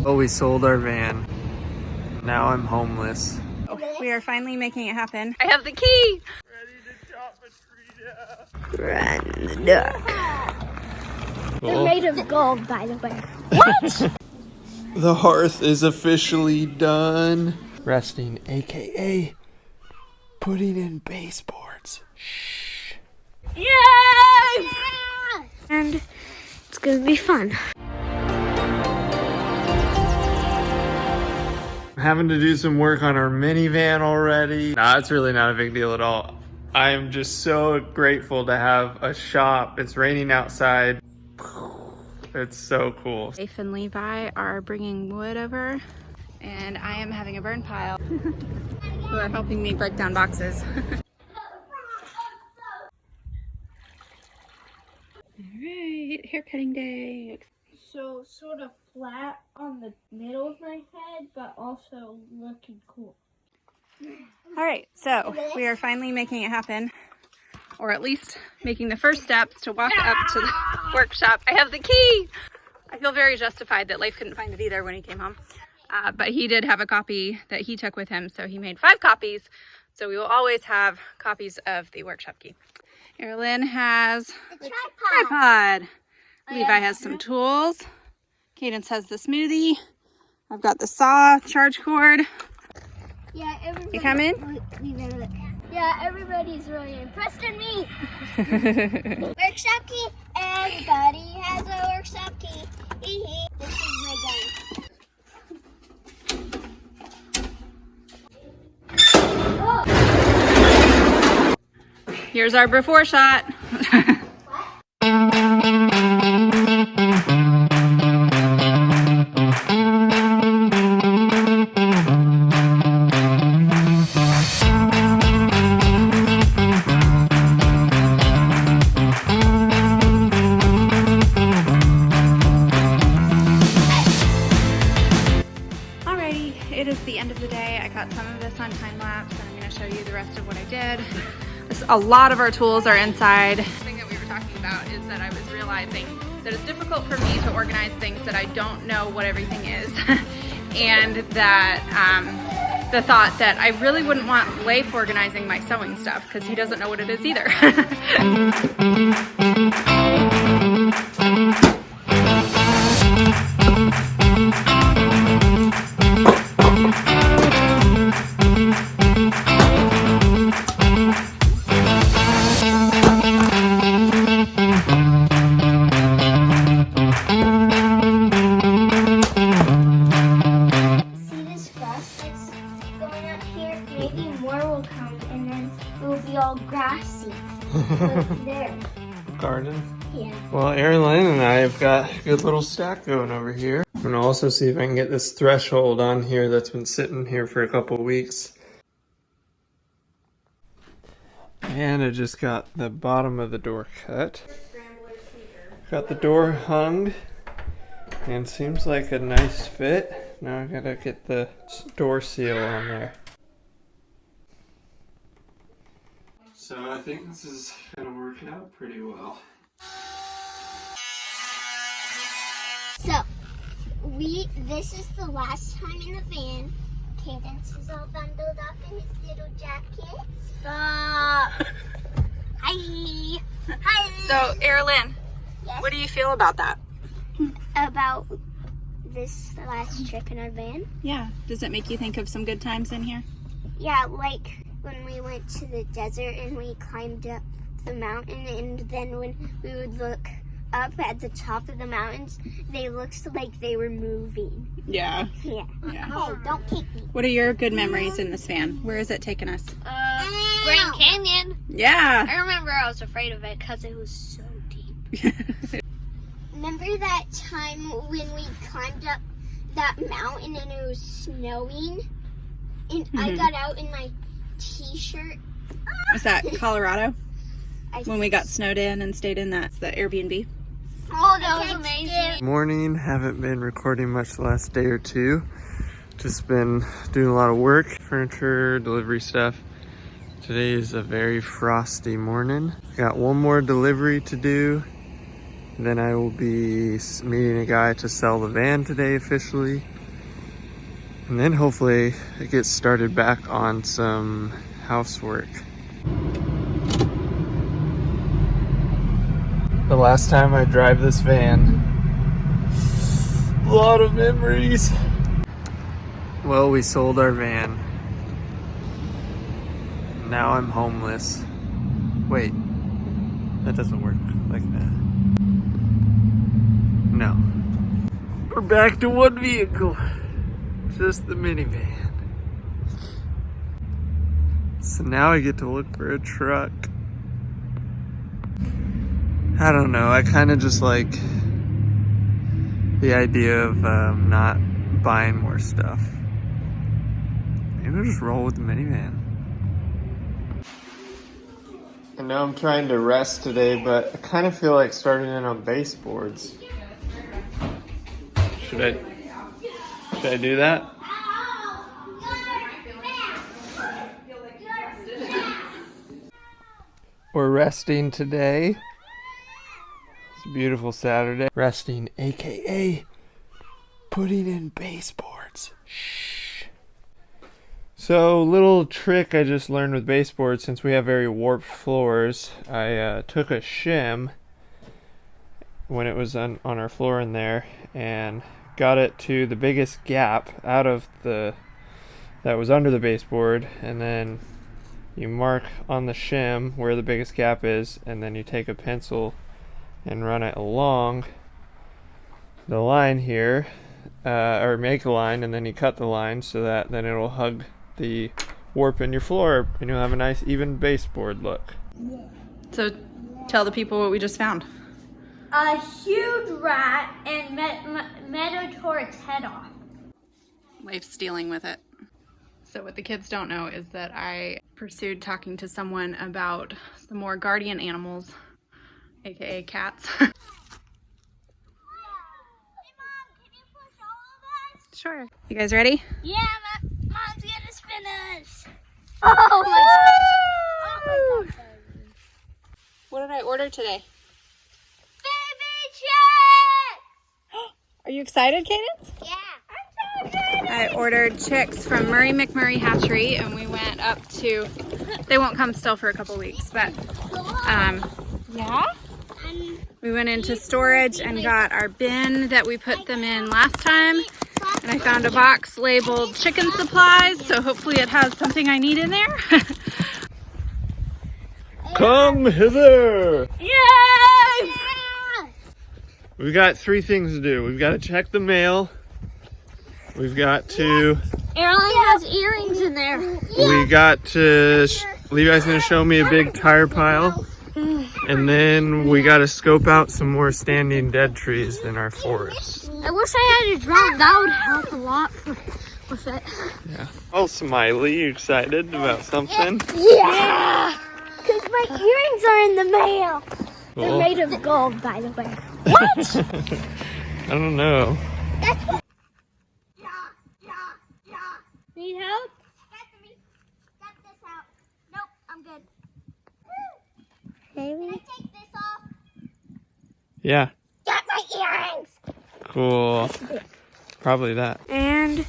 Oh, we sold our van. Now I'm homeless. We are finally making it happen. I have the key! Ready to chop a tree down. Run the duck. They're made of gold, by the way. What? The hearth is officially done. Resting, aka putting in baseboards. Shh. Yay! Yeah! And it's gonna be fun. Having to do some work on our minivan already. Nah, it's really not a big deal at all. I am just so grateful to have a shop. It's raining outside. It's so cool. Rafe and Levi are bringing wood over, and I am having a burn pile. Who are helping me break down boxes. Alright, hair cutting day. So sort of flat on the middle of my head, but also looking cool. Alright, so we are finally making it happen. Or at least making the first steps to walk up to the workshop. I have the key! I feel very justified that Leif couldn't find it either when he came home. But he did have a copy that he took with him, so he made 5 copies. So we will always have copies of the workshop key. Erin has The tripod. Levi has some tools. Cadence has the smoothie. I've got the saw, charge cord. Yeah, everybody. You come in? Yeah, everybody's really impressed in me. Workshop key. Everybody has a workshop key. This is my gun. Here's our before shot. It is the end of the day. I got some of this on time lapse, and I'm going to show you the rest of what I did. A lot of our tools are inside. The thing that we were talking about is that I was realizing that it's difficult for me to organize things that I don't know what everything is. And that the thought that I really wouldn't want Leif organizing my sewing stuff because he doesn't know what it is either. Grassy. There. Garden? Yeah. Well, Erin and I have got a good little stack going over here. I'm gonna also see if I can get this threshold on here that's been sitting here for a couple weeks. And I just got the bottom of the door cut. Got the door hung. And seems like a nice fit. Now I gotta get the door seal on there. So I think this is gonna work out pretty well. So, this is the last time in the van. Cadence is all bundled up in his little jacket. Stop! Hi! Hi! So, Erin, Yes? what do you feel about that? About this last trip in our van? Yeah. Does it make you think of some good times in here? Yeah, like when we went to the desert and we climbed up the mountain, and then when we would look up at the top of the mountains, they looked like they were moving. Yeah. Yeah. Yeah. Oh, don't kick me. What are your good memories in this van? Where is it taking us? Grand Canyon. Yeah. I remember I was afraid of it because it was so deep. Remember that time when we climbed up that mountain and it was snowing? And I got out in my t-shirt. Was that Colorado? I When we got snowed in and stayed in the Airbnb? Oh, that was amazing. Morning, haven't been recording much the last day or two. Just been doing a lot of work, furniture, delivery stuff. Today is a very frosty morning. Got one more delivery to do. Then I will be meeting a guy to sell the van today officially. And then hopefully it gets started back on some housework. The last time I drive this van, a lot of memories. Well, we sold our van. Now I'm homeless. Wait, that doesn't work like that. No. We're back to one vehicle. Just the minivan. So now I get to look for a truck. I don't know, I kind of just like the idea of not buying more stuff. Maybe I'll just roll with the minivan. I know I'm trying to rest today, but I kind of feel like starting in on baseboards. Should I do that? We're resting today. It's a beautiful Saturday. Resting, aka putting in baseboards. Shh. So, little trick I just learned with baseboards, since we have very warped floors, I took a shim when it was on our floor in there and got it to the biggest gap out of that was under the baseboard, and then you mark on the shim where the biggest gap is, and then you take a pencil and run it along the line here, or make a line, and then you cut the line so that then it'll hug the warp in your floor and you'll have a nice even baseboard look. So tell the people what we just found. A huge rat and Meadow tore its head off. Life's dealing with it. So what the kids don't know is that I pursued talking to someone about some more guardian animals, aka cats. Hey Mom, can you push all of us? Sure. You guys ready? Yeah, Mom's gonna spin us. Oh my god. Oh my god. What did I order today? Baby chicks! Are you excited, Cadence? Yeah. I'm so excited. I ordered chicks from Murray McMurray Hatchery, and we went up to, they won't come still for a couple weeks, but yeah? We went into storage and got our bin that we put them in last time, and I found a box labeled chicken supplies, so hopefully it has something I need in there. Come hither! Yes! We've got 3 things to do. We've got to check the mail. We've got to... Airline has earrings in there. We got to... Levi's going to show me a big tire pile. And then we got to scope out some more standing dead trees in our forest. I wish I had a drone. That would help a lot with it. Yeah. Oh, Smiley, you excited about something? Yeah! Because my earrings are in the mail. Cool. They're made of gold, by the way. What? I don't know. Need help? Get this out. Nope, I'm good. Can I take this off? Yeah. Get my earrings! Cool. Probably that. And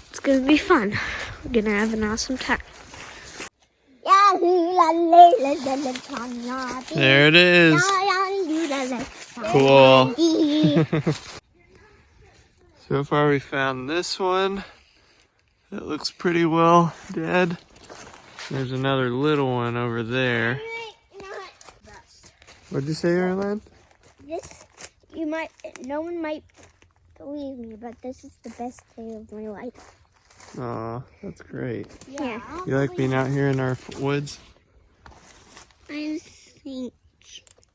it's gonna be fun. We're gonna have an awesome time. There it is. Cool. So far we found this one. That looks pretty well dead. There's another little one over there. What'd you say, Erland? This, no one might believe me, but this is the best day of my life. Aw, that's great. Yeah. You like being out here in our woods? I think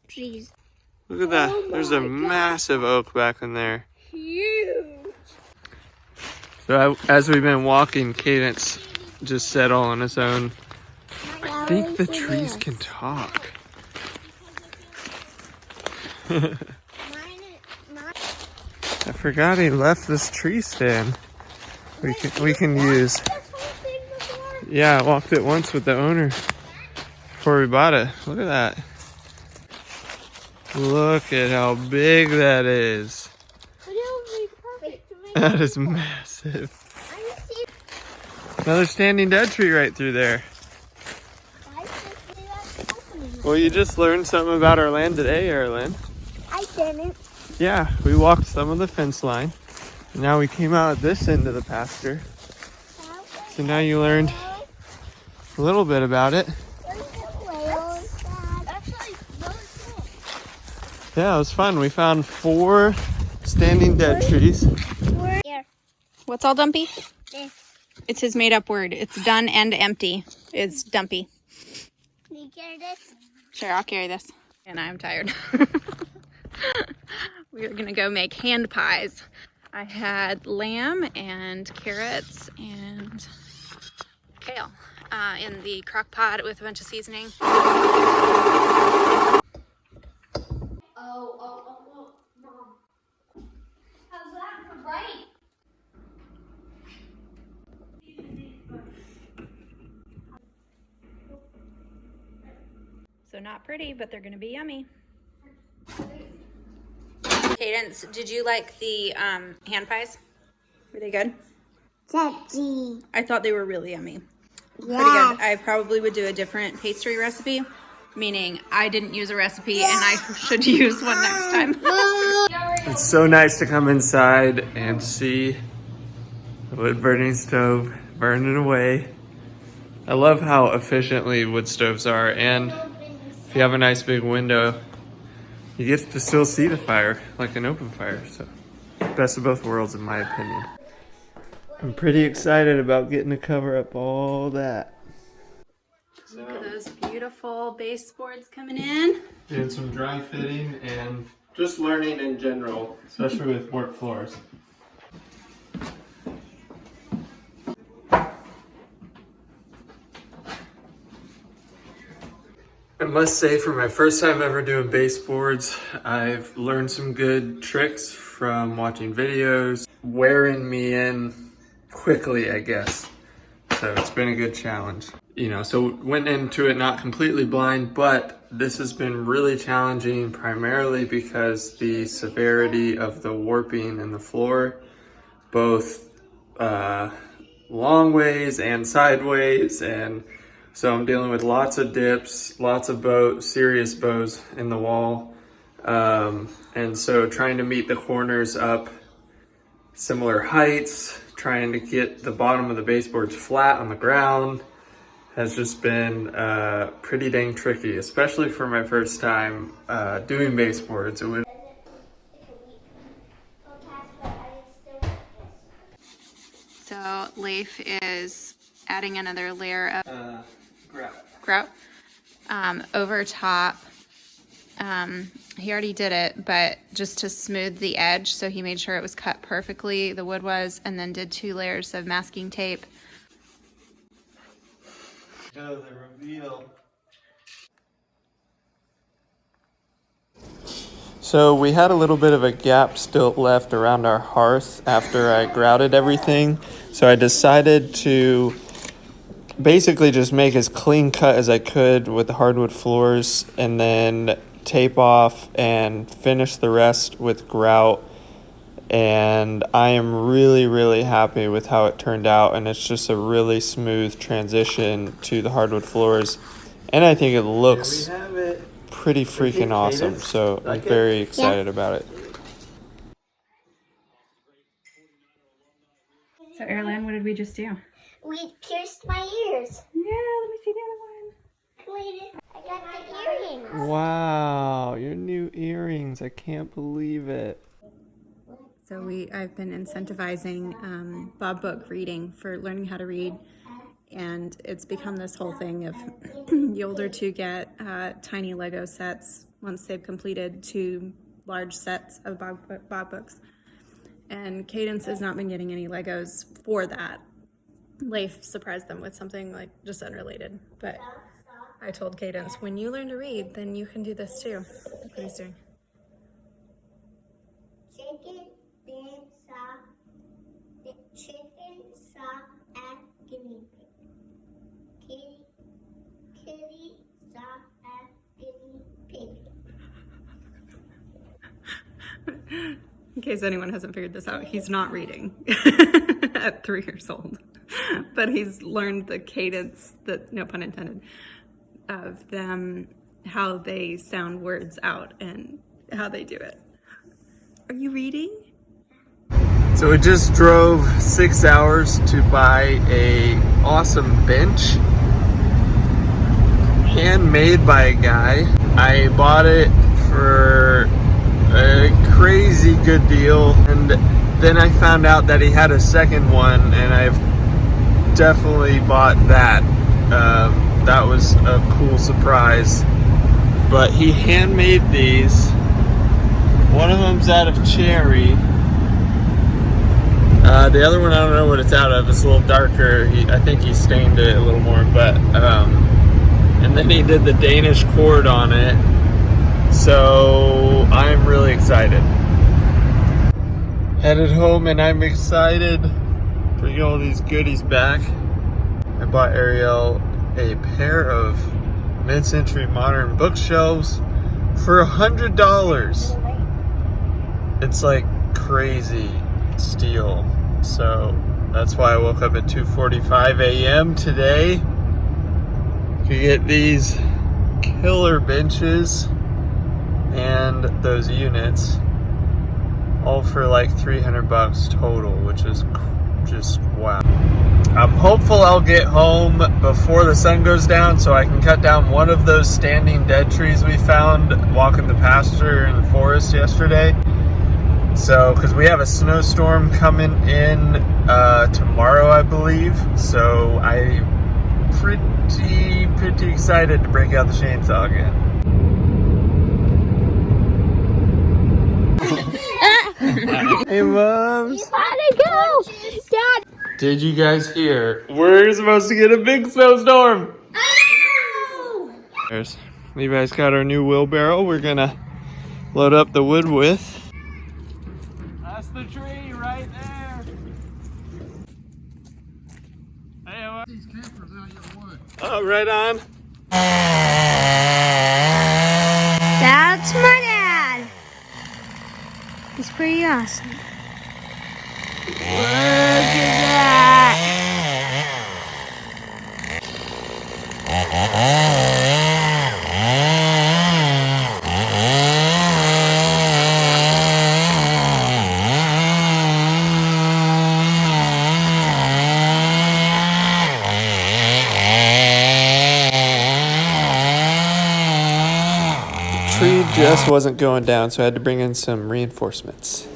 trees. Look at that. There's a massive oak back in there. Huge. So as we've been walking, Cadence just said all on his own, I think the trees can talk. I forgot he left this tree stand. We can use. Yeah, I walked it once with the owner before we bought it. Look at that. Look at how big that is. That is massive. Another standing dead tree right through there. Why is this opening? Well, you just learned something about our land today, Erin. I didn't. Yeah, we walked some of the fence line. And now we came out at this end of the pasture. So now you learned a little bit about it. Yeah, it was fun. We found 4 standing dead trees. Here. What's all dumpy? This. It's his made up word. It's done and empty. It's dumpy. Can you carry this? Sure, I'll carry this. And I'm tired. We're gonna go make hand pies. I had lamb and carrots and kale in the crock pot with a bunch of seasoning. Oh, Mom. How's that for right? So not pretty, but they're gonna be yummy. Cadence, did you like the hand pies? Were they good? Daddy. I thought they were really yummy. Pretty Yes. good. I probably would do a different pastry recipe, meaning I didn't use a recipe and I should use one next time. It's so nice to come inside and see the wood burning stove burning away. I love how efficiently wood stoves are, and if you have a nice big window, you get to still see the fire like an open fire. So best of both worlds in my opinion. I'm pretty excited about getting to cover up all that. Look at those beautiful baseboards coming in. Doing some dry fitting and just learning in general, especially with work floors. I must say, for my first time ever doing baseboards, I've learned some good tricks from watching videos, wearing me in quickly, I guess. So it's been a good challenge. You know, so went into it not completely blind, but this has been really challenging primarily because the severity of the warping in the floor, both long ways and sideways, and so I'm dealing with lots of dips, lots of serious bows in the wall. And so trying to meet the corners up similar heights, trying to get the bottom of the baseboards flat on the ground has just been pretty dang tricky, especially for my first time doing baseboards. So Leif is adding another layer of grout over top. He already did it, but just to smooth the edge, so he made sure it was cut perfectly, the wood was, and then did 2 layers of masking tape. Oh, the reveal. So we had a little bit of a gap still left around our hearth after I grouted everything. So I decided to basically just make as clean cut as I could with the hardwood floors and then tape off and finish the rest with grout. And I am really, really happy with how it turned out, and it's just a really smooth transition to the hardwood floors, and I think it looks pretty freaking awesome, so I'm very excited about it. So Erlen, what did we just do? We pierced my ears. Yeah, let me see the other one. I got the earrings. Wow, your new earrings. I can't believe it. So I've been incentivizing Bob Book reading for learning how to read, and it's become this whole thing of the older 2 get tiny Lego sets once they've completed 2 large sets of Bob Books. And Cadence has not been getting any Legos for that. Leif surprised them with something like just unrelated, but I told Cadence, when you learn to read, then you can do this too. Look what he's doing. Chicken, sock, and guinea pig. Kitty, sock, and guinea pig. In case anyone hasn't figured this out, he's not reading at 3 years old. but he's learned the cadence, that no pun intended, of them, how they sound words out and how they do it. Are you reading? So we just drove 6 hours to buy a awesome bench, handmade by a guy. I bought it for a crazy good deal, and then I found out that he had a second one, and I've definitely bought that. That was a cool surprise. But he handmade these. One of them's out of cherry. The other one, I don't know what it's out of. It's a little darker. I think he stained it a little more, but and then he did the Danish cord on it. So I'm really excited. Headed home, and I'm excited to get all these goodies back. I bought Ariel a pair of mid-century modern bookshelves for $100. It's like crazy steal. So that's why I woke up at 2:45 a.m. today to get these killer benches and those units, all for like $300 total, which is just wow. I'm hopeful I'll get home before the sun goes down so I can cut down one of those standing dead trees we found walking the pasture in the forest yesterday. So, because we have a snowstorm coming in tomorrow, I believe. So I'm pretty excited to break out the chainsaw again. Hey, Moms. You gotta go, Dad. Did you guys hear? We're supposed to get a big snowstorm. There's Levi's got our new wheelbarrow. We're gonna load up the wood with. That's the tree right there. Hey, these campers out your wood. Oh, right on. That's my dad. He's pretty awesome. Look at that. The tree just wasn't going down, so I had to bring in some reinforcements.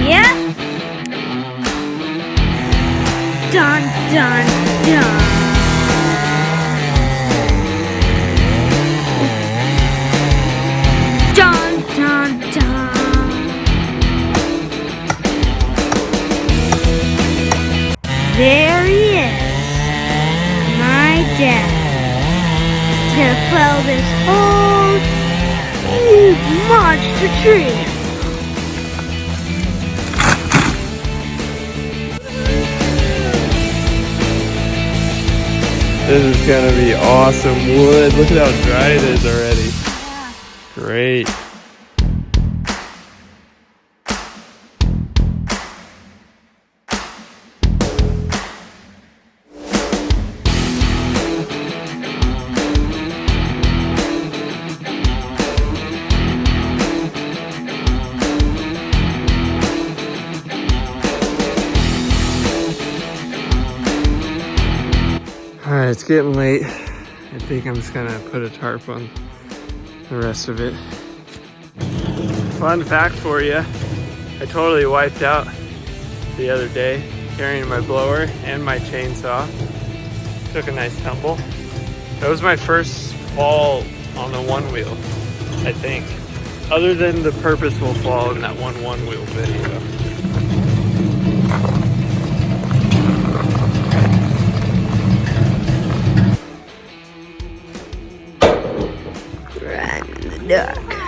Yeah? Dun, dun, dun. Dun, dun, dun. There he is. My dad. He's gonna fell this whole huge monster tree. This is gonna be awesome wood. Look at how dry it is already. Great. Alright, it's getting late. I think I'm just gonna put a tarp on the rest of it. Fun fact for you, I totally wiped out the other day carrying my blower and my chainsaw. Took a nice tumble. That was my first fall on the one wheel, I think. Other than the purposeful fall in that one wheel video. Duck.